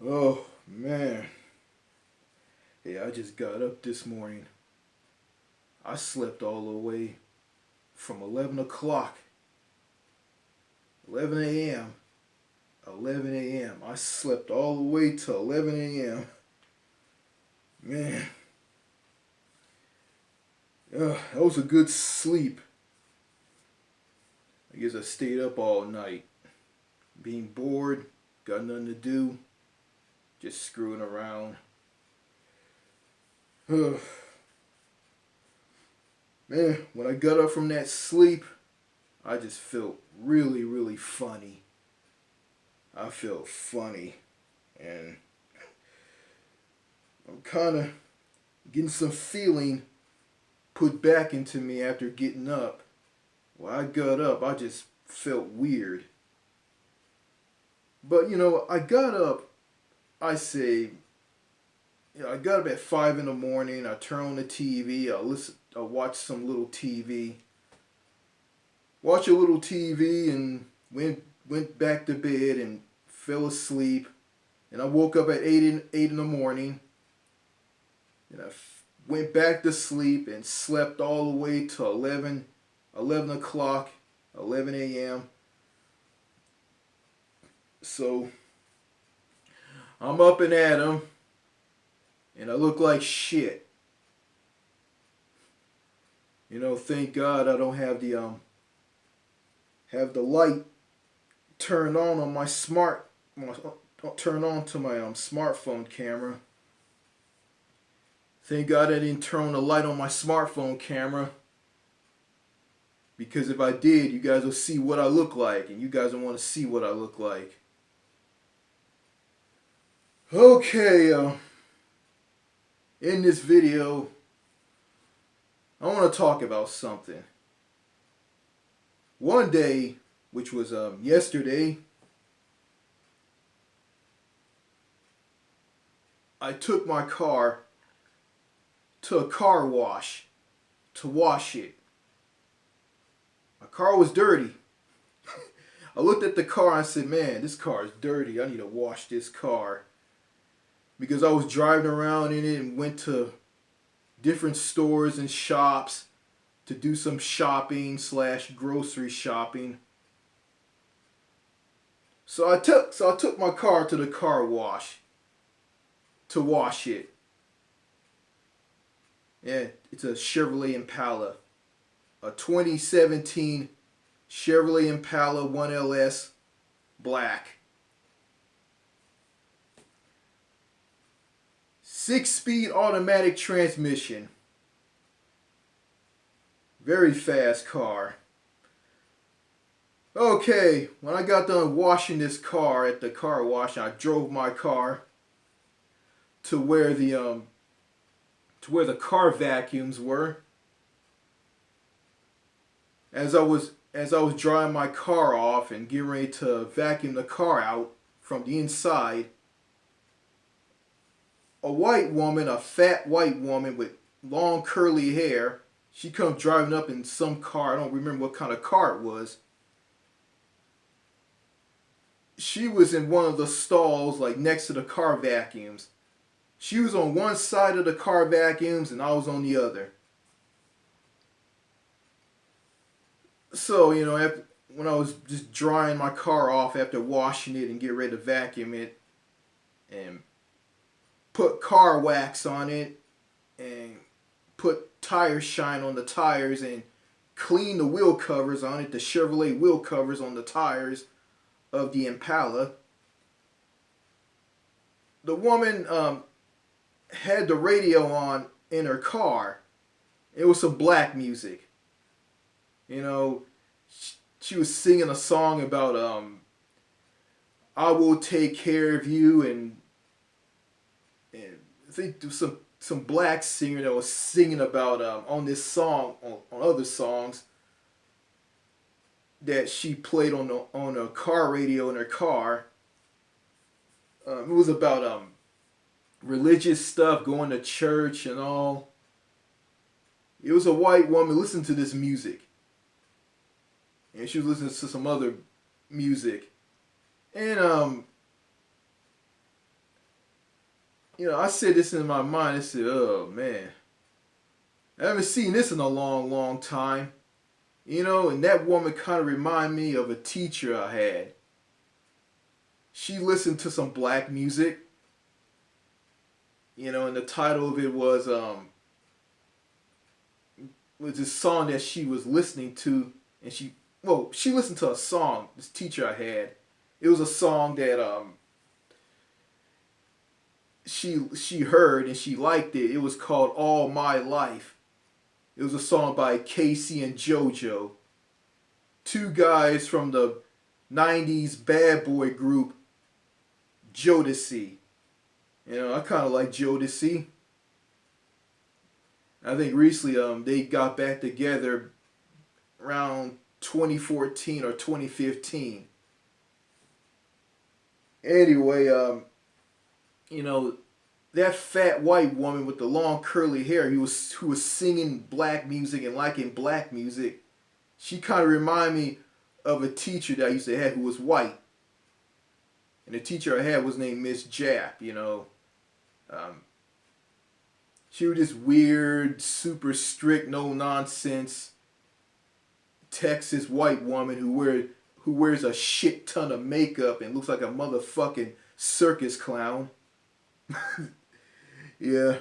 Oh man. Hey, I just got up this morning. I slept all the way from 11 o'clock, 11 a.m. 11 a.m. I slept all the way to 11 a.m. Man, that was a good sleep. I guess I stayed up all night, being bored, got nothing to do, just screwing around. Man, when I got up from that sleep, I just felt really, really funny. I felt funny. And I'm kind of getting some feeling put back into me after getting up. When I got up, I just felt weird. But I got up, I got up at 5 in the morning. I turn on the TV. I watch some little TV. Watch a little TV and went back to bed and fell asleep. And I woke up at 8 in the morning. And went back to sleep and slept all the way to 11 o'clock, 11 a.m. So I'm up and at 'em, and I look like shit. Thank God I don't have the light turned on my turn on to my smartphone camera. Thank God I didn't turn on the light on my smartphone camera. Because if I did, you guys will see what I look like, and you guys don't want to see what I look like. Okay, in this video, I want to talk about something. One day, which was yesterday, I took my car to a car wash to wash it. My car was dirty. I looked at the car and I said, man, this car is dirty. I need to wash this car. Because I was driving around in it and went to different stores and shops to do some shopping / grocery shopping. So I took my car to the car wash to wash it. Yeah, it's a Chevrolet Impala. A 2017 Chevrolet Impala 1LS black. 6-speed automatic transmission. Very fast car. Okay, when I got done washing this car at the car wash, I drove my car to where the car vacuums were. As I was drying my car off and getting ready to vacuum the car out from the inside, a fat white woman with long curly hair, she come driving up in some car. I don't remember what kind of car it was. She was in one of the stalls, like next to the car vacuums. She was on one side of the car vacuums and I was on the other. So, when I was just drying my car off after washing it and get ready to vacuum it and put car wax on it and put tire shine on the tires and clean the wheel covers on it, the Chevrolet wheel covers on the tires of the Impala. The woman had the radio on in her car. It was some black music. She was singing a song about I will take care of you, and I think there was some black singer that was singing about on this song on other songs that she played on a car radio in her car. It was about religious stuff, going to church and all. It was a white woman listening to this music. And she was listening to some other music. And I said this in my mind. I said, oh man, I haven't seen this in a long, long time. And that woman kind of reminded me of a teacher I had. She listened to some black music, and the title of it was this song that she was listening to, and she listened to a song. This teacher I had, it was a song that she heard and she liked it. It was called All My Life. It was a song by Casey and JoJo, two guys from the '90s bad boy group Jodeci. I kind of like Jodeci. I think recently they got back together around 2014 or 2015. Anyway, you know, that fat white woman with the long curly hair who was singing black music and liking black music, she kind of reminded me of a teacher that I used to have who was white. And the teacher I had was named Miss Jap. Um, she was this weird, super strict, no nonsense Texas white woman who wears a shit ton of makeup and looks like a motherfucking circus clown. Yeah.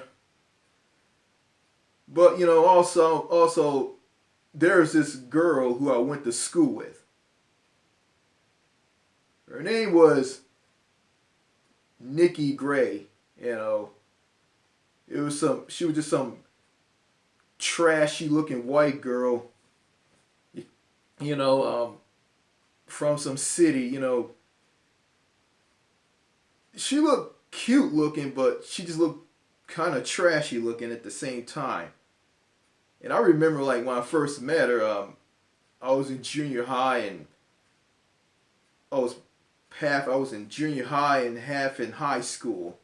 But also there's this girl who I went to school with. Her name was Nikki Gray. She was just some trashy looking white girl, from some city. She looked cute looking, but she just looked kind of trashy looking at the same time. And I remember, like, when I first met her, I was in junior high, and I was I was in junior high and half in high school.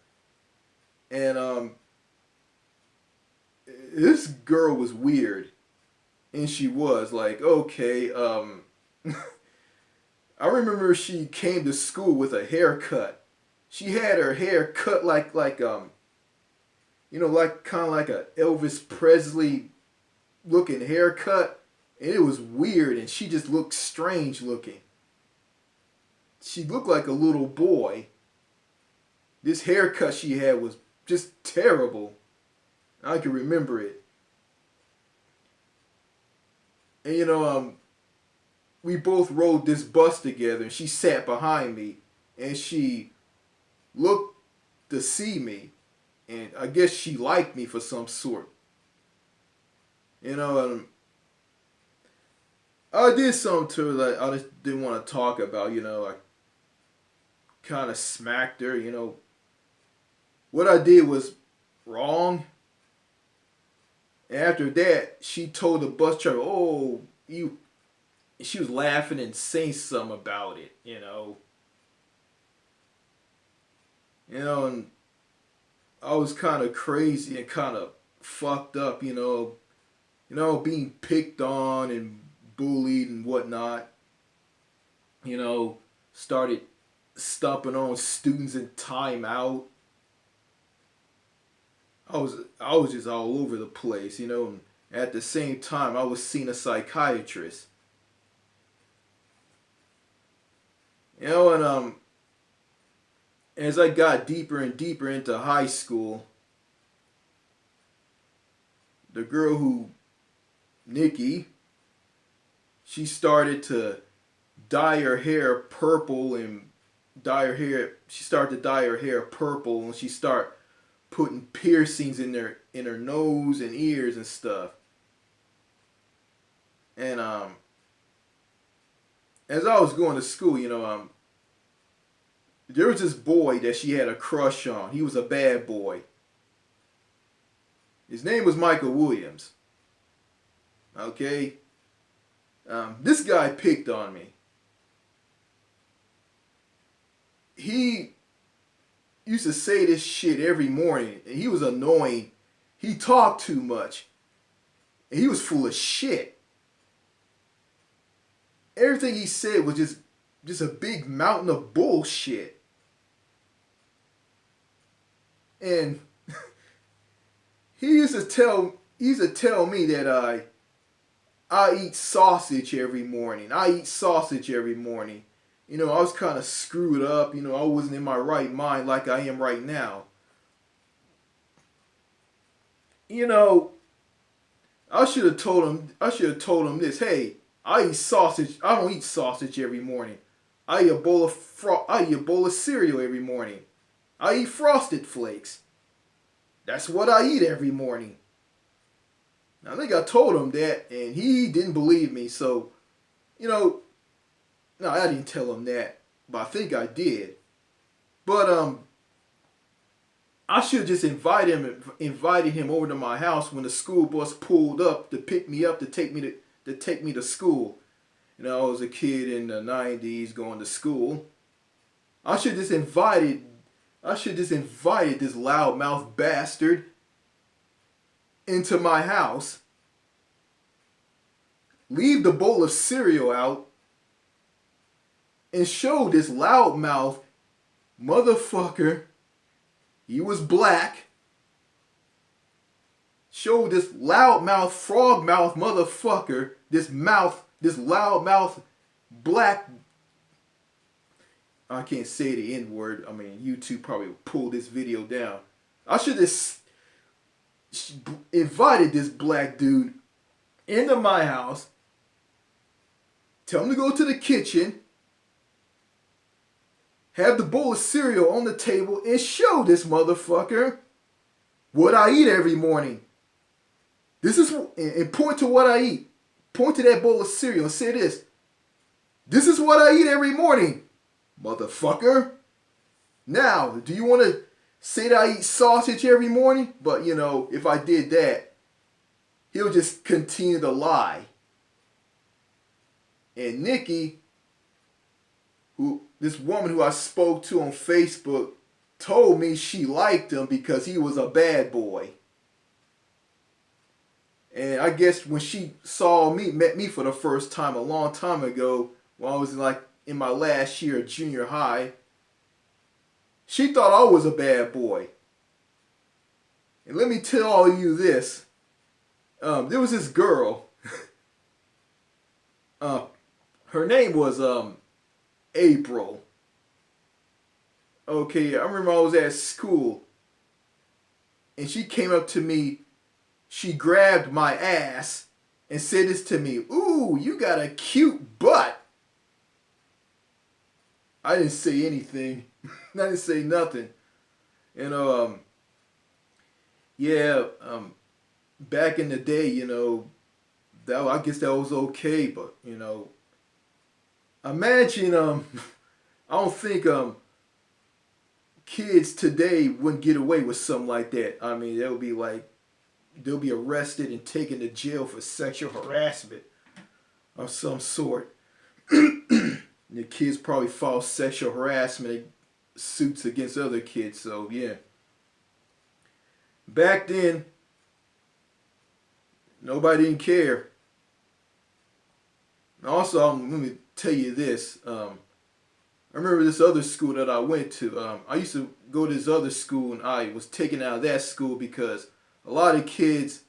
And this girl was weird. And she was like, okay, I remember she came to school with a haircut. She had her hair cut like kind of like a Elvis Presley looking haircut, and it was weird, and she just looked strange looking. She looked like a little boy. This haircut she had was just terrible. I can remember it. And we both rode this bus together, and she sat behind me, and she looked to see me, and I guess she liked me for some sort. I did something to her that I just didn't want to talk about. I kind of smacked her. What I did was wrong. After that, she told the bus driver, "Oh, you." She was laughing and saying something about it. And I was kind of crazy and kind of fucked up. Being picked on and bullied and whatnot. Started stomping on students in timeout. I was just all over the place, And at the same time, I was seeing a psychiatrist. And as I got deeper and deeper into high school, the girl Nikki, she started to dye her hair purple and she started to dye her hair purple, and she started putting piercings in her nose and ears and stuff. And as I was going to school, there was this boy that she had a crush on. He was a bad boy. His name was Michael Williams. Okay? This guy picked on me. He used to say this shit every morning, and he was annoying. He talked too much. And he was full of shit. Everything he said was just a big mountain of bullshit. And he used to tell me that I eat sausage every morning. I eat sausage every morning. You know, I was kind of screwed up. You know, I wasn't in my right mind like I am right now. You know, I should have told him. I should have told him this. Hey, I eat sausage. I don't eat sausage every morning. I eat a bowl of cereal every morning. I eat Frosted Flakes. That's what I eat every morning. I think I told him that, and he didn't believe me. So, you know, no, I didn't tell him that, but I think I did. But I should have just invited him over to my house when the school bus pulled up to pick me up to take me to school. You know, I was a kid in the '90s going to school. I should just invited this loudmouth bastard into my house, leave the bowl of cereal out, and show this loudmouth motherfucker, he was black, show this loudmouth, frogmouth motherfucker, this loudmouth black, I can't say the N word. I mean, YouTube probably will pull this video down. I should have invited this black dude into my house, tell him to go to the kitchen, have the bowl of cereal on the table, and show this motherfucker what I eat every morning. And point to what I eat. Point to that bowl of cereal and say this. This is what I eat every morning, motherfucker. Now, do you want to say that I eat sausage every morning? But, you know, if I did that, he'll just continue to lie. And Nikki, this woman who I spoke to on Facebook, told me she liked him because he was a bad boy. And I guess when she met me for the first time a long time ago, when I was in my last year of junior high, she thought I was a bad boy. And let me tell all you this. There was this girl. Her name was April. Okay, I remember I was at school. And she came up to me. She grabbed my ass and said this to me. Ooh, you got a cute butt. I didn't say anything. I didn't say nothing. And back in the day, you know, I guess that was okay, but you know, imagine I don't think kids today wouldn't get away with something like that. I mean, that would be like they'll be arrested and taken to jail for sexual harassment of some sort. The kids probably file sexual harassment suits against other kids. So yeah. Back then, nobody didn't care. Also, let me tell you this. I remember this other school that I went to. I used to go to this other school, and I was taken out of that school because a lot of kids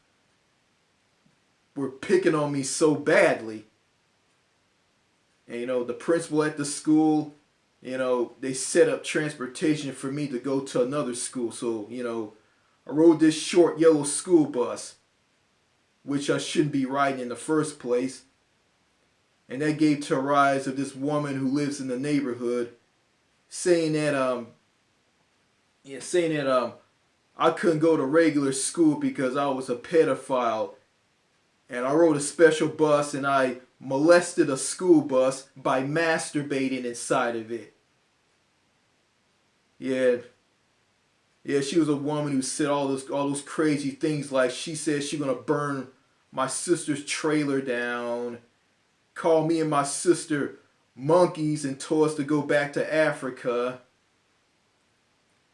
were picking on me so badly. And, you know, the principal at the school, you know, they set up transportation for me to go to another school. So, you know, I rode this short yellow school bus, which I shouldn't be riding in the first place. And that gave to a rise of this woman who lives in the neighborhood saying that I couldn't go to regular school because I was a pedophile. And I rode a special bus and I molested a school bus by masturbating inside of it. Yeah, she was a woman who said all those crazy things, like she said she's gonna burn my sister's trailer down, call me and my sister monkeys and told us to go back to Africa,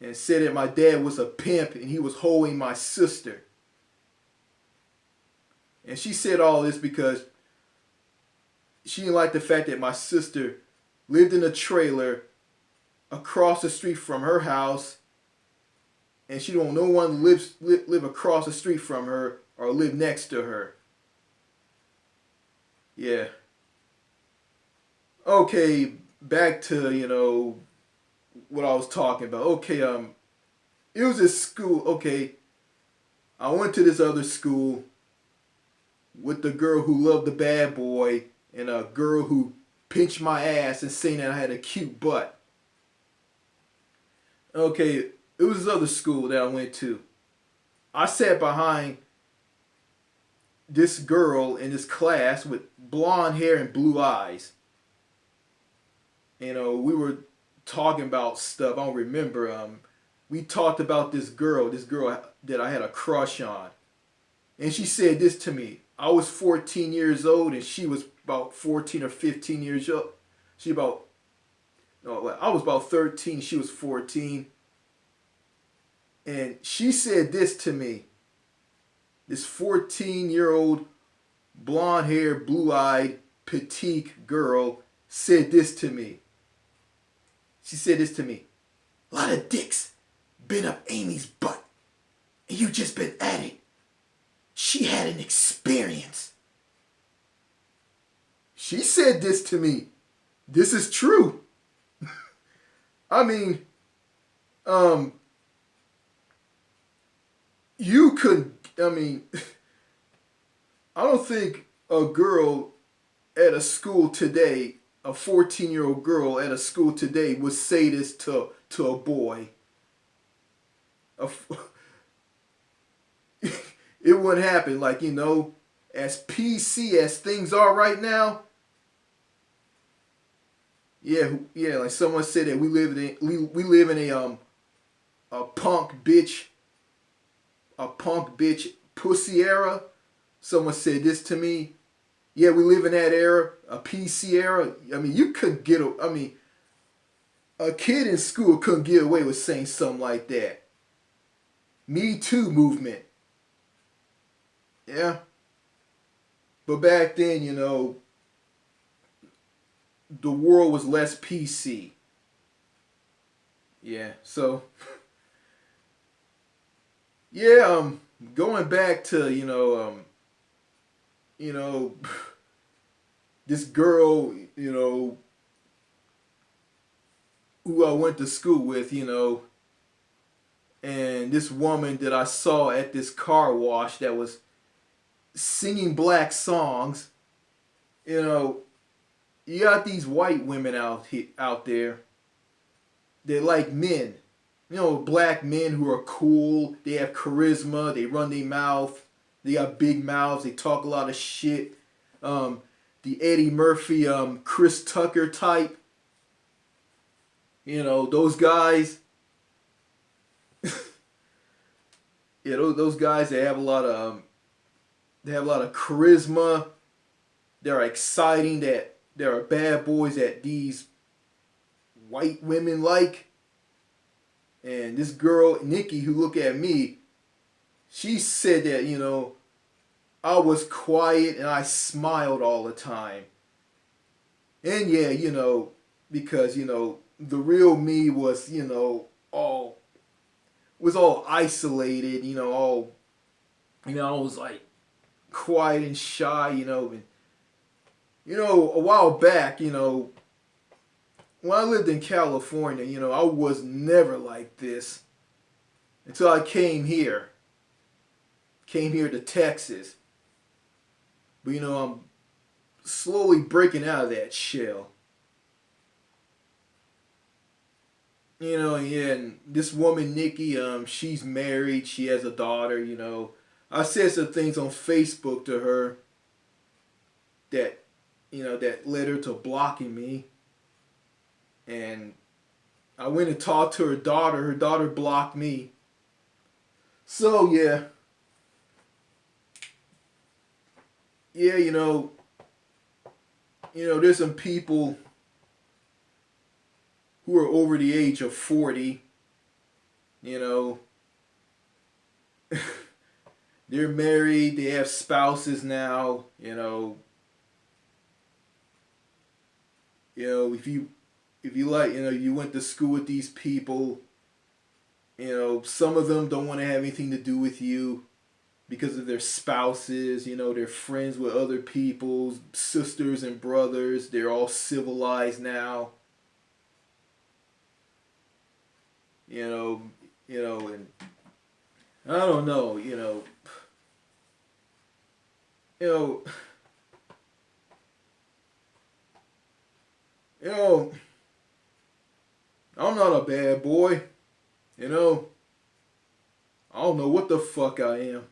and said that my dad was a pimp and he was holding my sister. And she said all this because she didn't like the fact that my sister lived in a trailer across the street from her house and she don't no one live across the street from her or live next to her. Yeah. Okay, back to what I was talking about. Okay, it was this school. Okay, I went to this other school with the girl who loved the bad boy and a girl who pinched my ass and saying that I had a cute butt. Okay, it was this other school that I went to. I sat behind this girl in this class with blonde hair and blue eyes. We were talking about stuff. I don't remember. We talked about this girl that I had a crush on. And she said this to me. I was 14 years old and she was about 14 or 15 years old. I was about 13, she was 14. And she said this to me. This 14-year-old, blonde-haired, blue-eyed, petite girl said this to me. She said this to me. A lot of dicks been up Amy's butt. And you just been at it. She had an experience. She said this to me. This is true. I mean, you could, I don't think a girl at a school today, a 14-year-old girl at a school today would say this to a boy. It wouldn't happen. As PC as things are right now. Yeah. Like someone said that we live in a punk bitch pussy era. Someone said this to me. Yeah, we live in that era, a PC era. You couldn't get a kid in school couldn't get away with saying something like that. Me Too movement. Yeah. But back then, the world was less PC. Yeah, so yeah, going back to, this girl, who I went to school with, and this woman that I saw at this car wash that was singing black songs. You got these white women out there. They're like men. Black men who are cool. They have charisma. They run their mouth. They got big mouths. They talk a lot of shit. The Eddie Murphy, Chris Tucker type. Those guys. Yeah, those guys. They have a lot of charisma. They're exciting. That there are bad boys that these white women like. And this girl, Nikki, who looked at me, she said that, I was quiet and I smiled all the time. And yeah, because, the real me was, all isolated, I was like quiet and shy, and, a while back, when I lived in California, I was never like this until I came here. Came here to Texas. But, I'm slowly breaking out of that shell. Yeah, and this woman, Nikki, she's married. She has a daughter, I said some things on Facebook to her that, that led her to blocking me. And I went and talked to her daughter. Her daughter blocked me. So, yeah. Yeah, there's some people who are over the age of 40. They're married. They have spouses now. If you like, you went to school with these people, You know, some of them don't want to have anything to do with you because of their spouses. You know, they're friends with other people's sisters and brothers. They're all civilized now. You know, and I don't know. You know, you know. I'm not a bad boy. You know, I don't know what the fuck I am.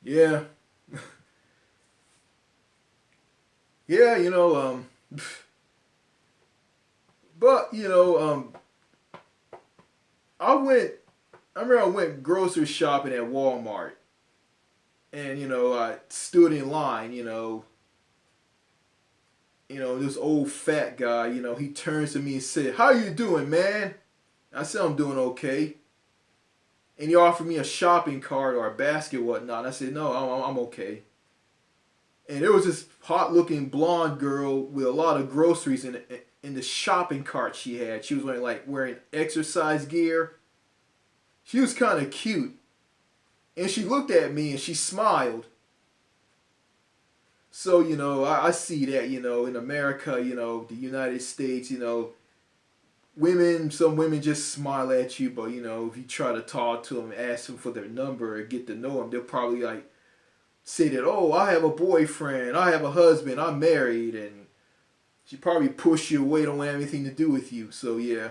Yeah, yeah. But I went. I remember I went grocery shopping at Walmart, and I stood in line. This old fat guy. He turns to me and said, "How you doing, man?" I said, "I'm doing okay." And he offered me a shopping cart or a basket, whatnot. And I said, "No, I'm okay." And there was this hot-looking blonde girl with a lot of groceries in the shopping cart she had. She was wearing exercise gear. She was kind of cute, and she looked at me and she smiled. So I see that in America, the United States, some women just smile at you, but if you try to talk to them, ask them for their number, or get to know them, they'll probably say that, "Oh, I have a boyfriend, I have a husband, I'm married," and she probably push you away, don't want anything to do with you. So yeah.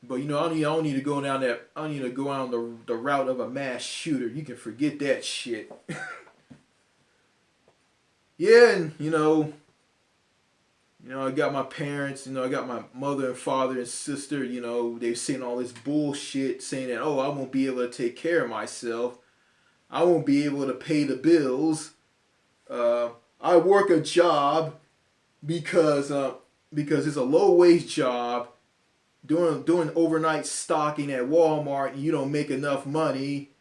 But I don't need to go down that. I don't need to go down the route of a mass shooter. You can forget that shit. Yeah, and I got my parents. I got my mother and father and sister. They're saying all this bullshit, saying that, "Oh, I won't be able to take care of myself. I won't be able to pay the bills. I work a job because it's a low wage job." Doing overnight stocking at Walmart, and you don't make enough money,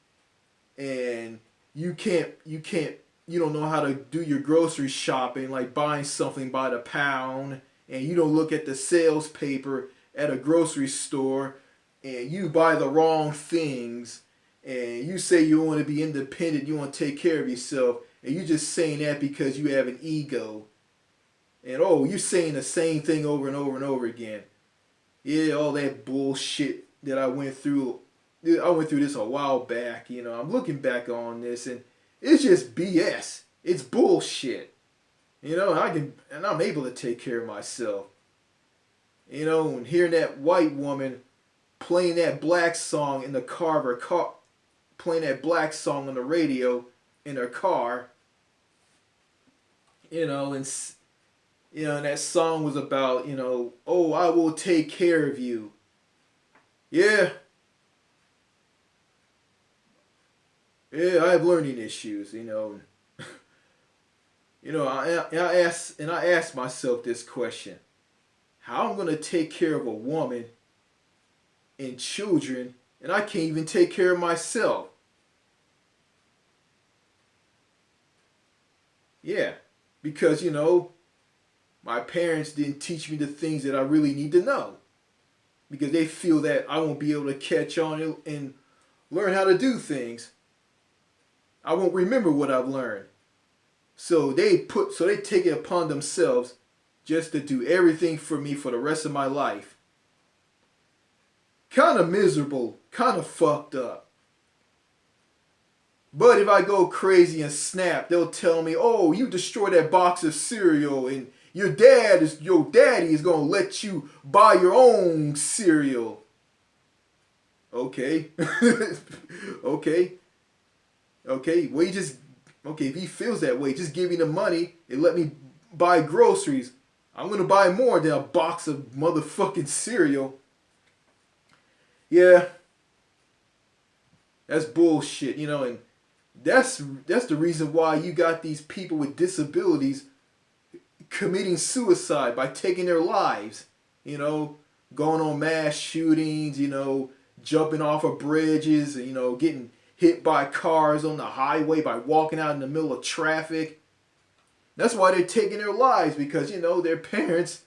and you don't know how to do your grocery shopping, like buying something by the pound, and you don't look at the sales paper at a grocery store, and you buy the wrong things, and you say you want to be independent, you want to take care of yourself, and you're just saying that because you have an ego, and you're saying the same thing over and over and over again. Yeah, all that bullshit that I went through. I went through this a while back. I'm looking back on this, and it's just BS. It's bullshit. And I'm able to take care of myself. And hearing that white woman playing that black song in the car of her car, playing that black song on the radio in her car. And that song was about, "Oh, I will take care of you." Yeah. Yeah, I have learning issues, I asked myself this question. How I'm going to take care of a woman and children, and I can't even take care of myself? Yeah. Because, my parents didn't teach me the things that I really need to know. Because they feel that I won't be able to catch on and learn how to do things. I won't remember what I've learned. So they take it upon themselves just to do everything for me for the rest of my life. Kind of miserable, kind of fucked up. But if I go crazy and snap, they'll tell me, "Oh, you destroyed that box of cereal, and your daddy is gonna let you buy your own cereal." Okay. Okay. Okay. Well, if he feels that way, just give me the money and let me buy groceries. I'm gonna buy more than a box of motherfucking cereal. Yeah. That's bullshit, and that's the reason why you got these people with disabilities committing suicide by taking their lives, going on mass shootings, jumping off of bridges, getting hit by cars on the highway by walking out in the middle of traffic. That's why they're taking their lives, because, their parents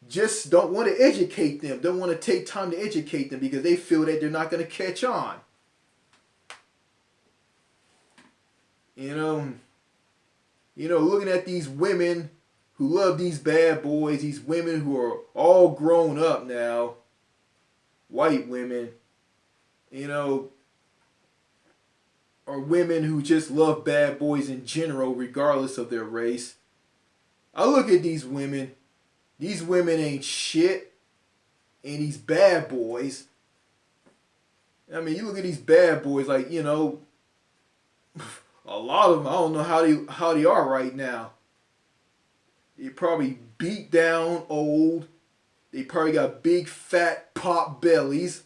just don't want to educate them, don't want to take time to educate them because they feel that they're not going to catch on. You know, looking at these women who love these bad boys, these women who are all grown up now, white women, or women who just love bad boys in general, regardless of their race. I look at these women ain't shit, and these bad boys, I mean, you look at these bad boys, like, a lot of them, I don't know how they are right now. They probably beat down, old. They probably got big, fat, pop bellies.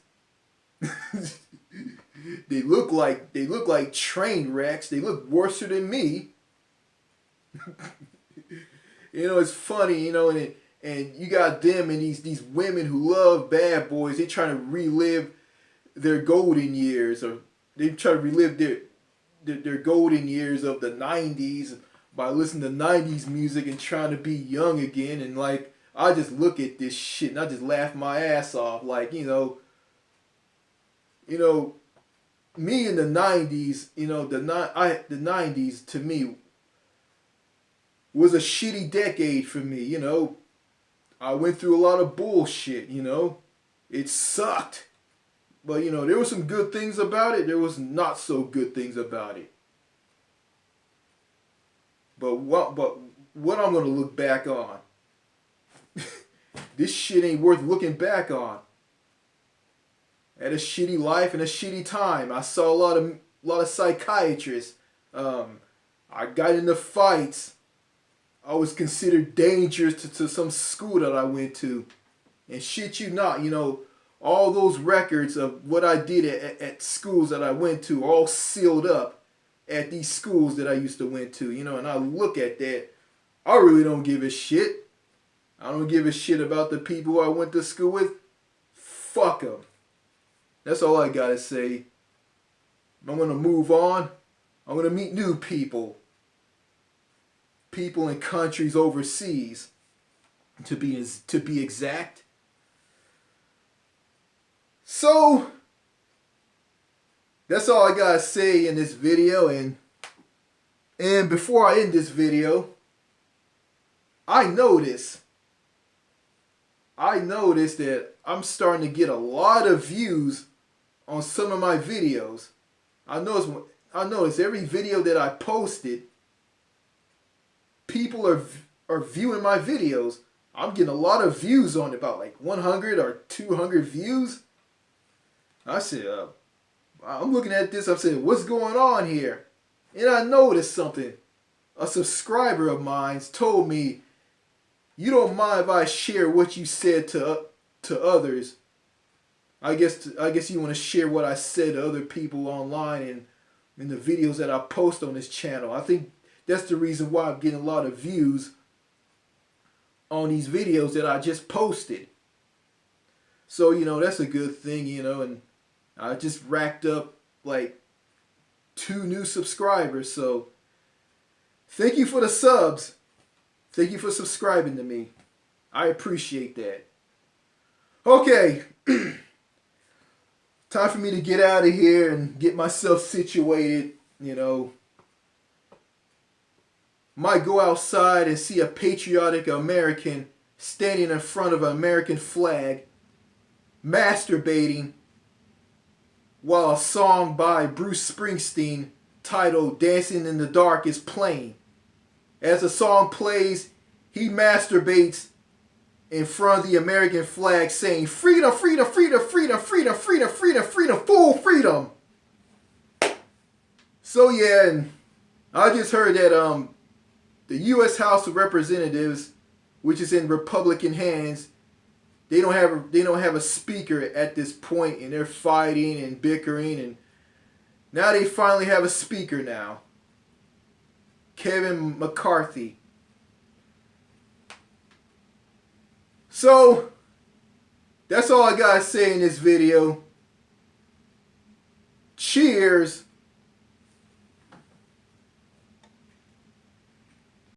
They look like train wrecks. They look worse than me. It's funny, and you got them and these women who love bad boys. They trying to relive their golden years, or they try to relive their golden years of the 90s by listening to 90s music and trying to be young again. And like, I just look at this shit and I just laugh my ass off. Like, me in the 90s, the 90s to me was a shitty decade for me. I went through a lot of bullshit. It sucked. But there were some good things about it. There was not so good things about it. But what I'm gonna look back on, this shit ain't worth looking back on. I had a shitty life and a shitty time. I saw a lot of psychiatrists. I got into fights. I was considered dangerous to some school that I went to. And shit you not, all those records of what I did at schools that I went to are all sealed up at these schools that I used to went to, and I look at that. I really don't give a shit. I don't give a shit about the people I went to school with. Fuck them. That's all I gotta say. I'm gonna move on. I'm gonna meet new people. People in countries overseas, to be exact. So, that's all I gotta say in this video. And before I end this video, I noticed that I'm starting to get a lot of views on some of my videos. I noticed every video that I posted, people are viewing my videos. I'm getting a lot of views on it, about like 100 or 200 views. I said, I'm looking at this, I'm saying, what's going on here? And I noticed something. A subscriber of mine told me, you don't mind if I share what you said to others. I guess you want to share what I said to other people online and in the videos that I post on this channel. I think that's the reason why I'm getting a lot of views on these videos that I just posted. So, that's a good thing, and I just racked up like 2 new subscribers. So, thank you for the subs. Thank you for subscribing to me. I appreciate that. Okay. Time for me to get out of here and get myself situated, Might go outside and see a patriotic American standing in front of an American flag, masturbating, while a song by Bruce Springsteen titled Dancing in the Dark is playing. As the song plays, he masturbates in front of the American flag saying, freedom, freedom, freedom, freedom, freedom, freedom, freedom, freedom, full freedom. So yeah, and I just heard that the U.S. House of Representatives, which is in Republican hands, they don't have a speaker at this point, and they're fighting and bickering, and now they finally have a speaker now. Kevin McCarthy. So, that's all I gotta say in this video. Cheers.